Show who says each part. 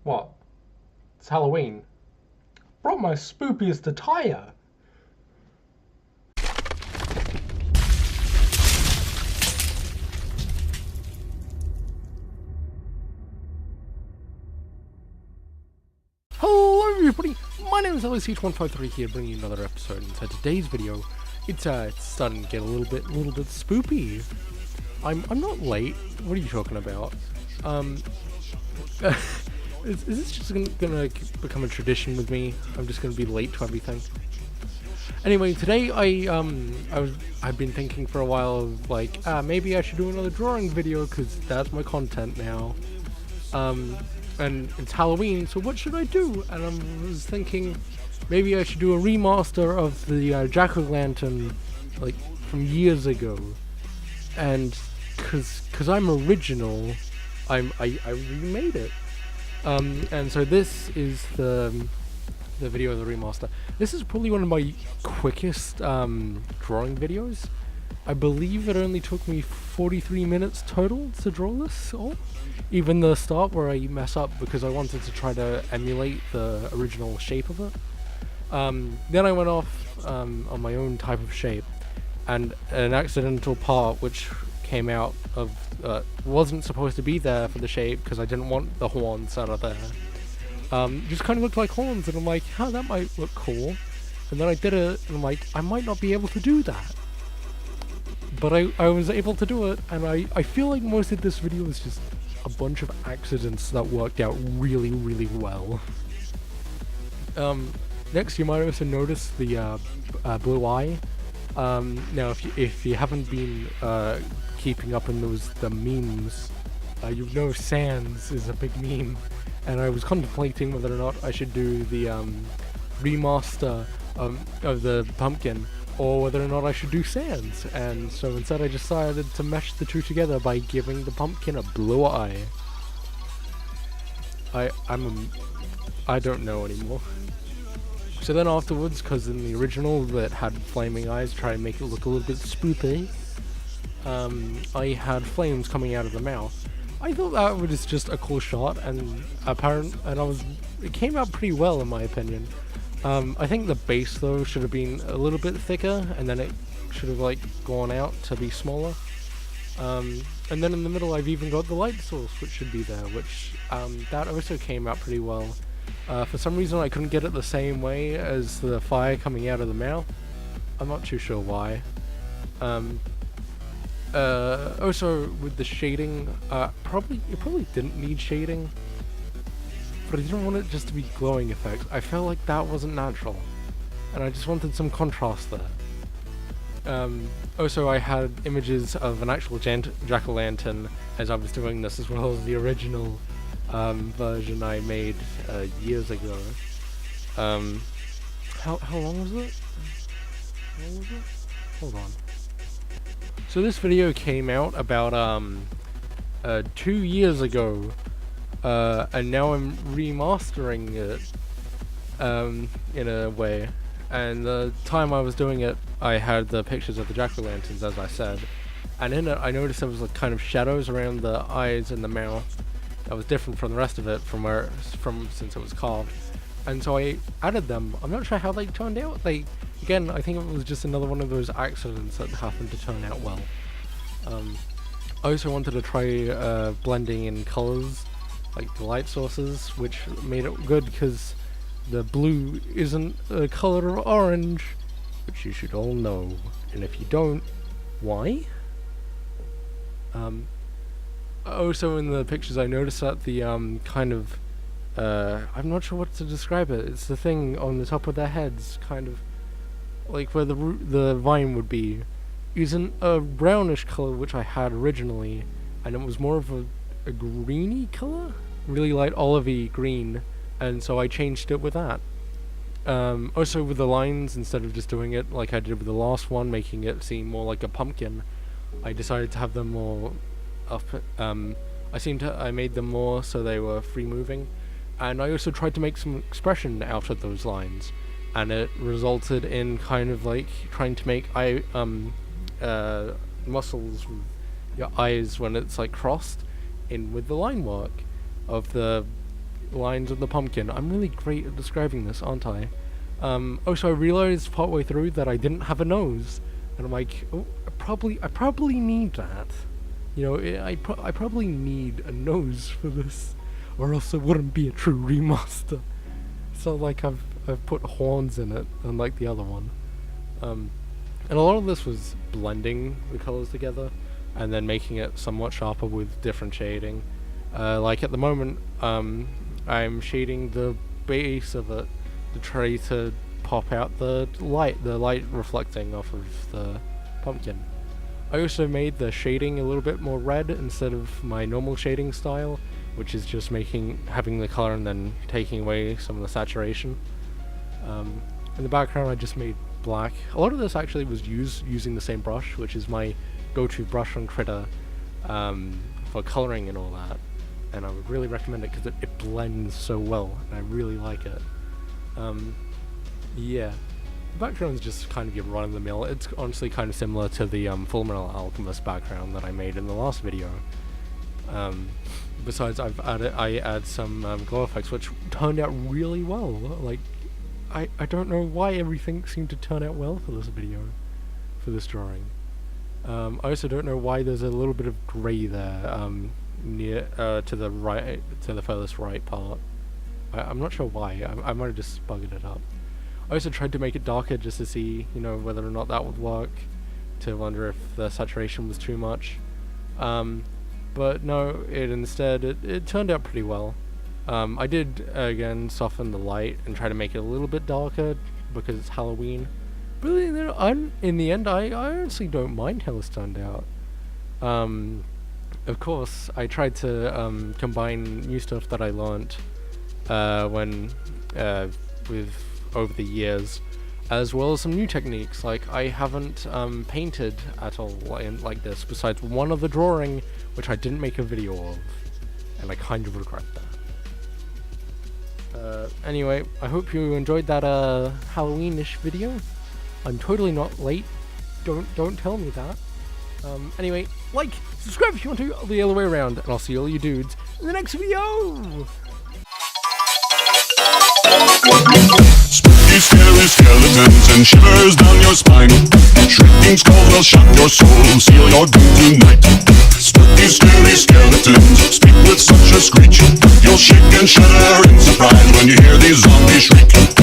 Speaker 1: What? It's Halloween. Brought my spookiest attire.
Speaker 2: Hello everybody, my name is LC153 here, bringing you another episode. Inside today's video, it's starting to get a little bit spoopy. I'm not late. What are you talking about? Is this just gonna become a tradition with me? I'm just gonna be late to everything. Anyway, today I've been thinking for a while of like, maybe I should do another drawing video because that's my content now. And it's Halloween, so what should I do? And I was thinking maybe I should do a remaster of the Jackolantern, like from years ago. And cause I'm original, I remade it. And so this is the video of the remaster. This is probably one of my quickest drawing videos. I believe it only took me 43 minutes total to draw this all. Even the start where I mess up because I wanted to try to emulate the original shape of it. Then I went off on my own type of shape, and an accidental part which came out of wasn't supposed to be there for the shape because I didn't want the horns out of there. Just kind of looked like horns, and I'm like, oh, that might look cool. And then I did it, and I'm like, I might not be able to do that. But I was able to do it, and I feel like most of this video is just a bunch of accidents that worked out really, really well. Next, you might also notice the blue eye. Now, if you haven't been keeping up in the memes, you know Sans is a big meme, and I was contemplating whether or not I should do the remaster of the pumpkin, or whether or not I should do Sans, and so instead I decided to mesh the two together by giving the pumpkin a blue eye. I don't know anymore. So then afterwards, because in the original it had flaming eyes, try to make it look a little bit spoopy, I had flames coming out of the mouth. I thought that was just a cool shot, and it came out pretty well in my opinion. I think the base though should have been a little bit thicker, and then it should have like gone out to be smaller. And then in the middle I've even got the light source which should be there, which that also came out pretty well. For some reason I couldn't get it the same way as the fire coming out of the mouth. I'm not too sure why. Also with the shading, it probably didn't need shading. But I didn't want it just to be glowing effects. I felt like that wasn't natural, and I just wanted some contrast there. Also, I had images of an actual Jackolantern as I was doing this, as well as the original version I made years ago. How long was it? Hold on. So this video came out about 2 years ago. And now I'm remastering it in a way, and the time I was doing it I had the pictures of the jack-o'-lanterns, as I said, and in it I noticed there was like kind of shadows around the eyes and the mouth that was different from the rest of it since it was carved, and so I added them. I'm not sure how they turned out. Again, I think it was just another one of those accidents that happened to turn out well. I also wanted to try blending in colors, like the light sources, which made it good because the blue isn't a color of orange, which you should all know. And if you don't, why? Also in the pictures I noticed that the kind of I'm not sure what to describe it. It's the thing on the top of their heads, kind of like where the vine would be, isn't a brownish color which I had originally, and it was more of a greeny color, really light olivey green, and so I changed it with that. Also with the lines, instead of just doing it like I did with the last one, making it seem more like a pumpkin, I decided to have them more up. I made them more so they were free moving, and I also tried to make some expression out of those lines, and it resulted in kind of like trying to make muscles with your eyes when it's like crossed in with the line work of the lines of the pumpkin. I'm really great at describing this, aren't I? Also, I realized partway through that I didn't have a nose, and I'm like, oh, I probably need that. You know, I probably need a nose for this, or else it wouldn't be a true remaster. So like I've put horns in it, unlike the other one. And a lot of this was blending the colors together, and then making it somewhat sharper with different shading. Like at the moment, I'm shading the base of it to try to pop out the light reflecting off of the pumpkin. I also made the shading a little bit more red instead of my normal shading style, which is just having the color and then taking away some of the saturation. In the background I just made black. A lot of this actually was using the same brush, which is my go-to brush on Critter for coloring and all that, and I would really recommend it because it blends so well and I really like it. Yeah, the background is just kind of your run-of-the-mill. It's honestly kind of similar to the Fullmetal Alchemist background that I made in the last video. Besides, I add some glow effects, which turned out really well. Like, I don't know why everything seemed to turn out well for this video, for this drawing. I also don't know why there's a little bit of grey there, near to the right, to the furthest right part. I'm not sure why. I might have just buggered it up. I also tried to make it darker just to see, you know, whether or not that would work, to wonder if the saturation was too much. But no, it turned out pretty well. I did, again, soften the light and try to make it a little bit darker because it's Halloween. But in the end, I honestly don't mind how this turned out. Of course, I tried to combine new stuff that I learnt over the years, as well as some new techniques. Like, I haven't painted at all like this, besides one other drawing, which I didn't make a video of, and I kind of regret that. Anyway, I hope you enjoyed that Halloween-ish video. I'm totally not late. Don't tell me that. Anyway, like, subscribe if you want to, the other way around, and I'll see all you dudes in the next video!
Speaker 3: Spooky, scary skeletons and shivers down your spine. Shrieking skulls will shock your soul, seal your doom tonight. Spooky, scary skeletons speak with such a screech. You'll shake and shudder in surprise when you hear these zombies shriek.